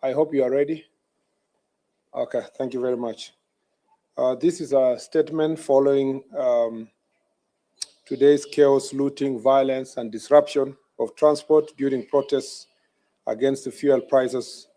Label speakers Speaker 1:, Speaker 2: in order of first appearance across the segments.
Speaker 1: I hope you are ready. Okay, thank you very much. This is a statement following today's chaos, looting, violence, and disruption of transport during protests against the fuel prices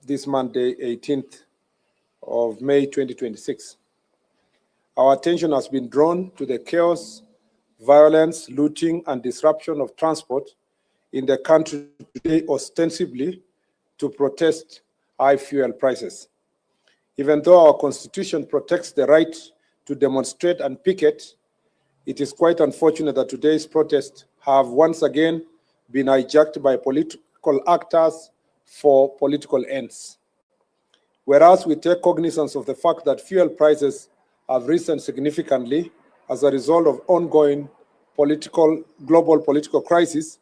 Speaker 1: this Monday, 18th of May 2026. Our attention has been drawn to the chaos, violence, looting, and disruption of transport in the country today, ostensibly to protest high fuel prices. Even though our Constitution protects the right to demonstrate and picket, it is quite unfortunate that today's protests have once again been hijacked by political actors for political ends. Whereas we take cognizance of the fact that fuel prices have risen significantly as a result of ongoing global political crisis,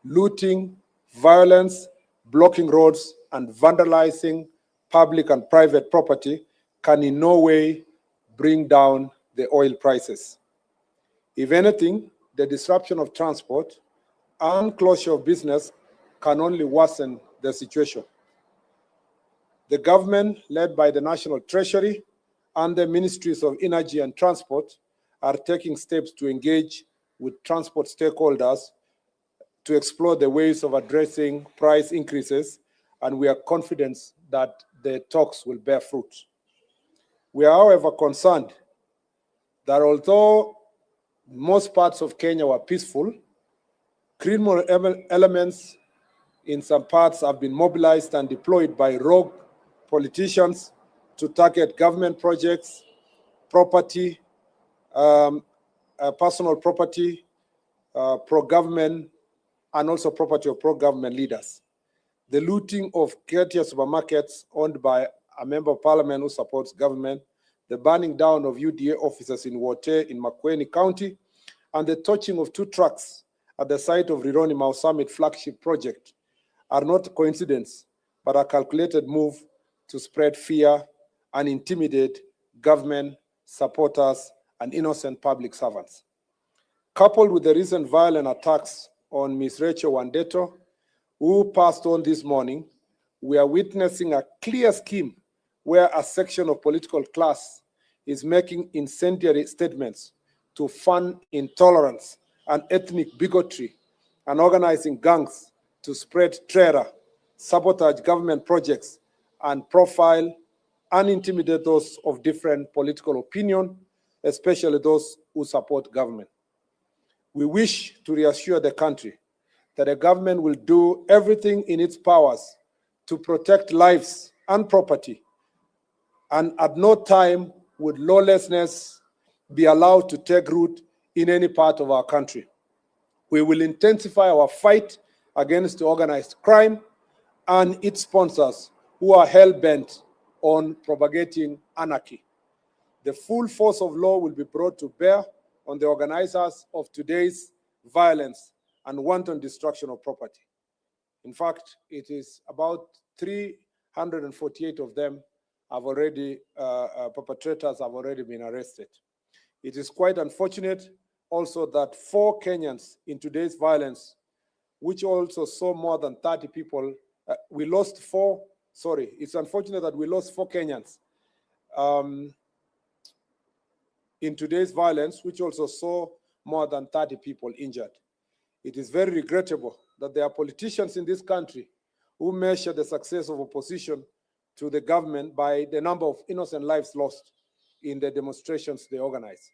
Speaker 1: looting, violence, blocking roads, and vandalizing public and private property can in no way bring down the oil prices. If anything, the disruption of transport and closure of business can only worsen the situation. The government, led by the National Treasury and the Ministries of Energy and Transport, are taking steps to engage with transport stakeholders to explore the ways of addressing price increases, and we are confident that the talks will bear fruit. We are, however, concerned that although most parts of Kenya were peaceful, criminal elements in some parts have been mobilized and deployed by rogue politicians to target government projects, property, personal property, pro-government, and also property of pro-government leaders. The looting of Ketia supermarkets owned by a member of parliament who supports government, the burning down of UDA offices in Wote in Makueni County, and the torching of 2 trucks at the site of Rironi Mau Summit flagship project are not coincidence, but a calculated move to spread fear and intimidate government supporters and innocent public servants. Coupled with the recent violent attacks on Ms. Rachel Wandeto, who passed on this morning, we are witnessing a clear scheme where a section of political class is making incendiary statements to fund intolerance and ethnic bigotry and organizing gangs to spread terror, sabotage government projects, and profile and intimidate those of different political opinion, especially those who support government. We wish to reassure the country that the government will do everything in its powers to protect lives and property, and at no time would lawlessness be allowed to take root in any part of our country. We will intensify our fight against organized crime and its sponsors who are hell-bent on propagating anarchy. The full force of law will be brought to bear on the organizers of today's violence and wanton destruction of property. In fact, it is about 348 of them have already, perpetrators have already been arrested. It is quite unfortunate also that 4 Kenyans in today's violence, which also saw more than 30 people, it's unfortunate that we lost 4 Kenyans in today's violence, which also saw more than 30 people injured. It is very regrettable that there are politicians in this country who measure the success of opposition to the government by the number of innocent lives lost in the demonstrations they organize.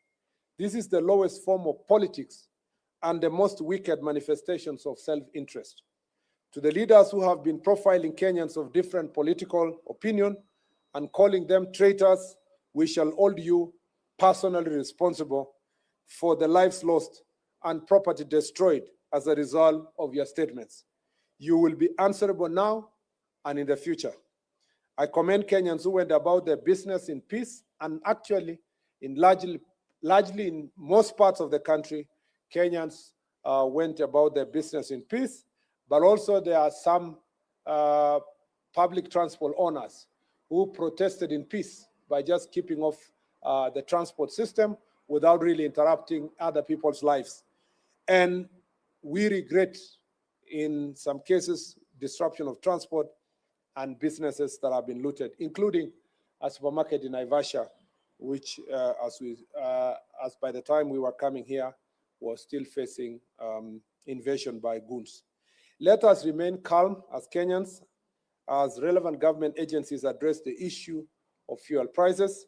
Speaker 1: This is the lowest form of politics and the most wicked manifestations of self-interest. To the leaders who have been profiling Kenyans of different political opinion and calling them traitors, we shall hold you personally responsible for the lives lost and property destroyed as a result of your statements. You will be answerable now and in the future. I commend Kenyans who went about their business in peace, and actually, largely in most parts of the country, Kenyans went about their business in peace, but also there are some public transport owners who protested in peace by just keeping off the transport system without really interrupting other people's lives. And we regret, in some cases, disruption of transport and businesses that have been looted, including a supermarket in Naivasha, which, as by the time we were coming here, was still facing invasion by goons. Let us remain calm as Kenyans, as relevant government agencies address the issue of fuel prices.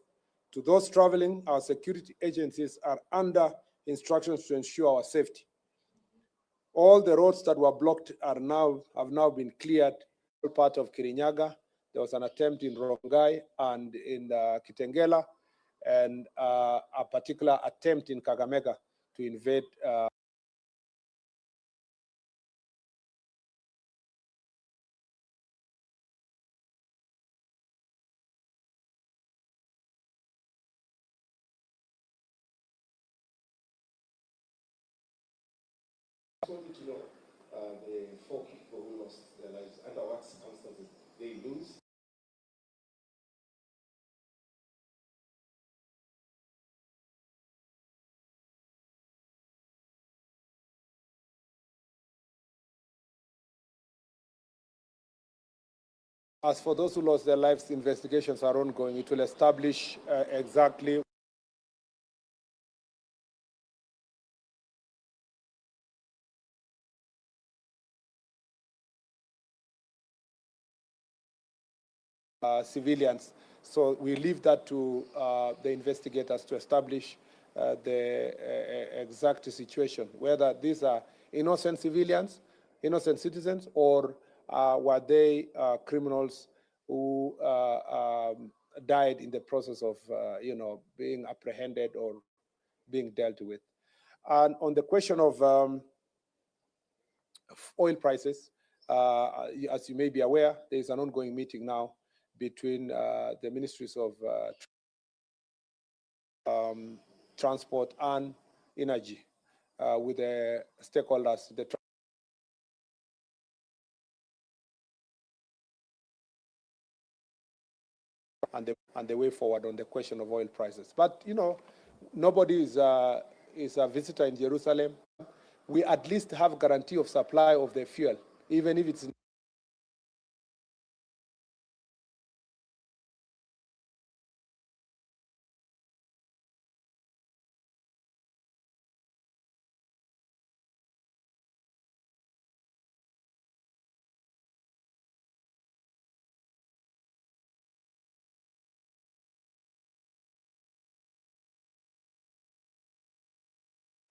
Speaker 1: To those traveling, our security agencies are under instructions to ensure our safety. All the roads that were blocked have now been cleared. Part of Kirinyaga, there was an attempt in Rongai and in Kitengela, and a particular attempt in Kakamega to invade.
Speaker 2: I just wanted to know the 4 people who lost their lives, under what circumstances they lose.
Speaker 1: As for those who lost their lives, investigations are ongoing. It will establish exactly civilians. So we leave that to the investigators to establish the exact situation, whether these are innocent civilians, innocent citizens, or were they criminals who died in the process of, being apprehended or being dealt with. And on the question of oil prices, as you may be aware, there is an ongoing meeting now between the ministries of transport and energy with the stakeholders, and the way forward on the question of oil prices. But nobody is a visitor in Jerusalem. We at least have guarantee of supply of the fuel, even if it's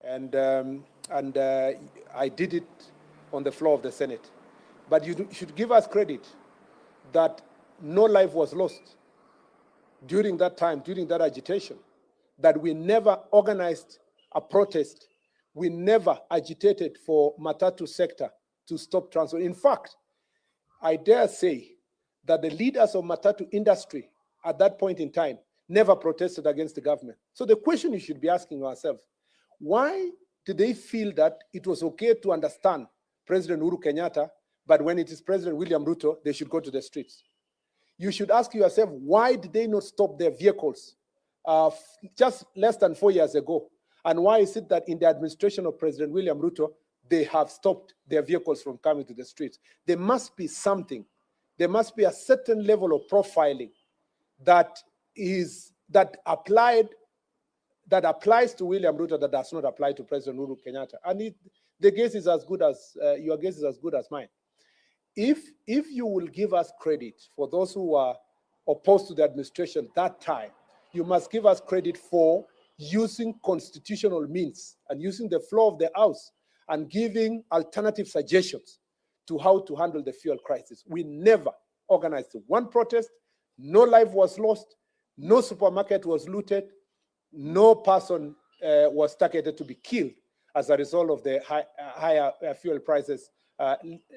Speaker 1: and I did it on the floor of the Senate. But you should give us credit that no life was lost during that time, during that agitation, that we never organized a protest. We never agitated for Matatu sector to stop transport. In fact, I dare say that the leaders of Matatu industry at that point in time never protested against the government. So the question you should be asking ourselves, why did they feel that it was okay to understand President Uhuru Kenyatta, but when it is President William Ruto, they should go to the streets? You should ask yourself, why did they not stop their vehicles just less than 4 years ago? And why is it that in the administration of President William Ruto, they have stopped their vehicles from coming to the streets? There must be something. There must be a certain level of profiling that applies to William Ruto that does not apply to President Uhuru Kenyatta. And the guess is as good as your guess is as good as mine. If you will give us credit for those who were opposed to the administration that time, you must give us credit for using constitutional means and using the floor of the House and giving alternative suggestions to how to handle the fuel crisis. We never organized one protest, no life was lost, no supermarket was looted, no person was targeted to be killed as a result of the higher fuel prices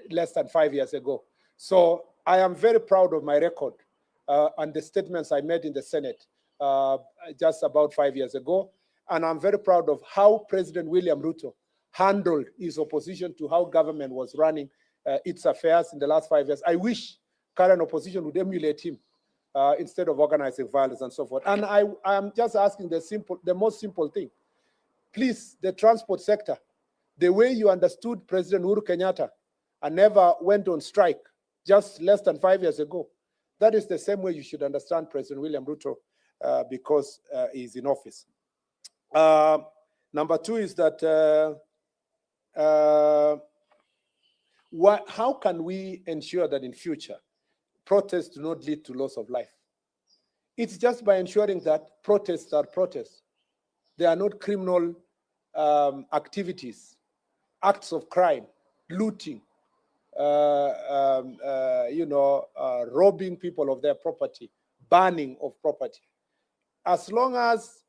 Speaker 1: less than 5 years ago. So I am very proud of my record and the statements I made in the Senate just about 5 years ago. And I'm very proud of how President William Ruto handled his opposition to how government was running its affairs in the last 5 years. I wish current opposition would emulate him instead of organizing violence and so forth. And I am just asking the most simple thing. Please, the transport sector, the way you understood President Uhuru Kenyatta and never went on strike just less than 5 years ago. That is the same way you should understand President William Ruto because he's in office. Number two is that how can we ensure that in future protests do not lead to loss of life? It's just by ensuring that protests are protests. They are not criminal activities, acts of crime, looting, robbing people of their property, burning of property. As long as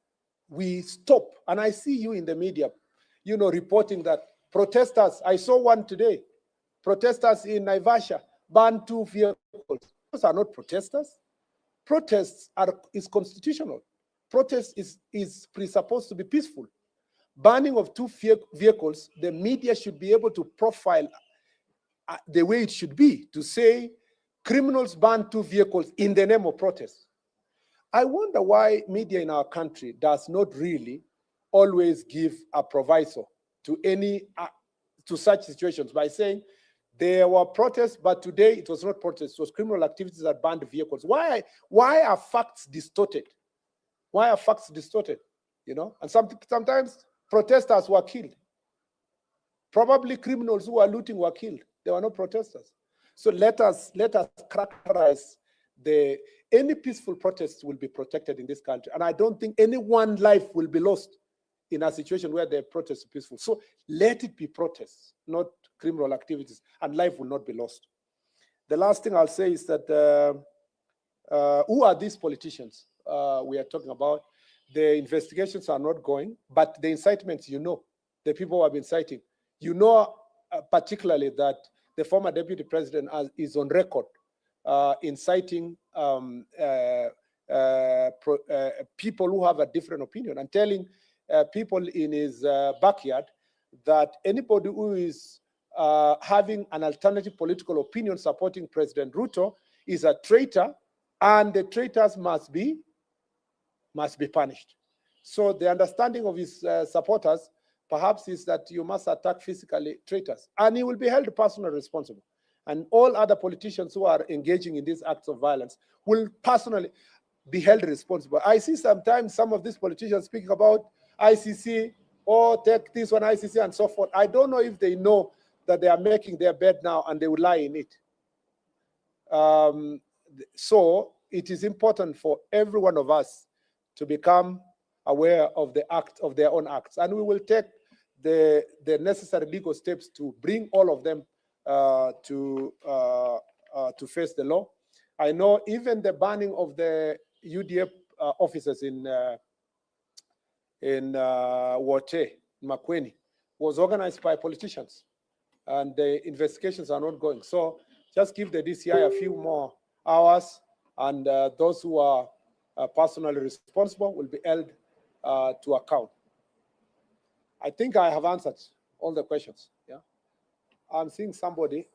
Speaker 1: we stop, and I see you in the media, reporting that protesters, I saw one today, protesters in Naivasha banned 2 vehicles. Those are not protesters. Protests is constitutional. Protest is presupposed to be peaceful. Banning of 2 vehicles, the media should be able to profile the way it should be, to say criminals ban 2 vehicles in the name of protest. I wonder why media in our country does not really always give a proviso to such situations by saying there were protests, but today it was not protests, it was criminal activities that banned vehicles. Why are facts distorted? Why are facts distorted? And sometimes protesters were killed. Probably criminals who were looting were killed. They were not protesters. So let us characterize any peaceful protests will be protected in this country. And I don't think any one life will be lost in a situation where the protest is peaceful. So let it be protests, not criminal activities, and life will not be lost. The last thing I'll say is that who are these politicians we are talking about? The investigations are not going, but the incitements, the people who have been inciting, particularly that the former deputy president is on record inciting people who have a different opinion and telling people in his backyard that anybody who is having an alternative political opinion supporting President Ruto is a traitor, and the traitors must be punished. So the understanding of his supporters perhaps is that you must attack physically traitors, and he will be held personally responsible. And all other politicians who are engaging in these acts of violence will personally be held responsible. I see sometimes some of these politicians speaking about ICC, take this one, ICC, and so forth. I don't know if they know that they are making their bed now and they will lie in it. So it is important for every one of us to become aware of their own acts. And we will take the necessary legal steps to bring all of them to face the law. I know even the banning of the UDF officers in Wote, Makueni, was organized by politicians, and the investigations are not going. So just give the DCI a few more hours, and those who are personally responsible will be held to account. I think I have answered all the questions. Yeah, I'm seeing somebody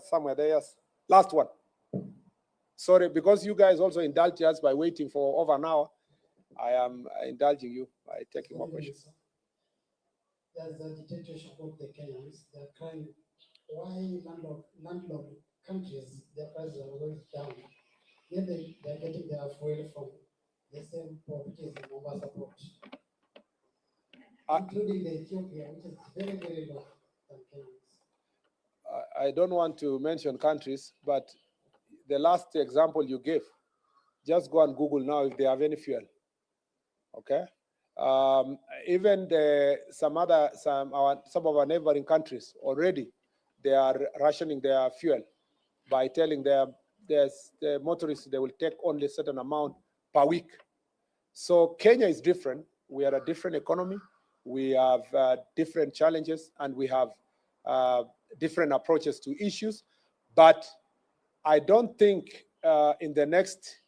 Speaker 1: somewhere there. Yes, last one. Sorry, because you guys also indulged us by waiting for over an hour. I am indulging you by taking more questions.
Speaker 3: There's a dictatorship of the Kenyans. They're crying, why landlord countries, their prices are going down? Yet they're getting their fuel from the same port, which is the Mombasa port, including the Ethiopia, which is very, very low than Kenyans.
Speaker 1: I don't want to mention countries, but the last example you gave, just go and Google now if they have any fuel. Okay, even some of our neighboring countries already, they are rationing their fuel by telling the motorists they will take only a certain amount per week. So Kenya is different. We are a different economy. We have different challenges, and we have different approaches to issues. But I don't think in the next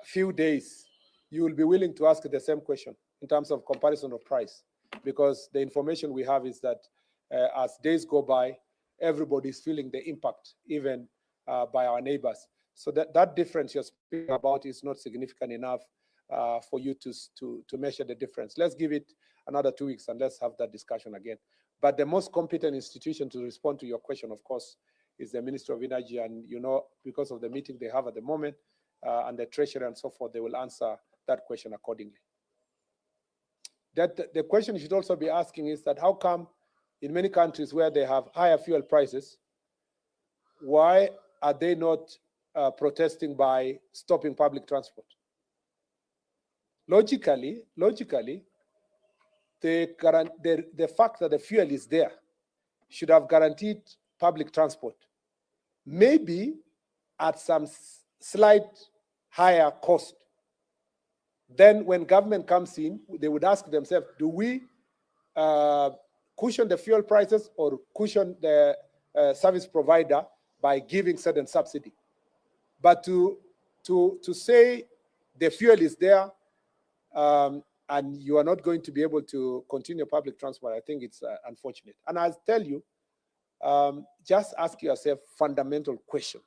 Speaker 1: few days you will be willing to ask the same question in terms of comparison of price, because the information we have is that as days go by, everybody is feeling the impact, even by our neighbors. So that difference you're speaking about is not significant enough for you to measure the difference. Let's give it another 2 weeks and let's have that discussion again. But the most competent institution to respond to your question, of course, is the Ministry of Energy, and because of the meeting they have at the moment and the Treasury and so forth, they will answer that question accordingly. That the question you should also be asking is that how come in many countries where they have higher fuel prices, why are they not protesting by stopping public transport? Logically, the fact that the fuel is there should have guaranteed public transport, maybe at some slight higher cost. Then when government comes in, they would ask themselves, do we cushion the fuel prices or cushion the service provider by giving certain subsidy? But to say the fuel is there and you are not going to be able to continue public transport, I think it's unfortunate. And I'll tell you, just ask yourself fundamental question.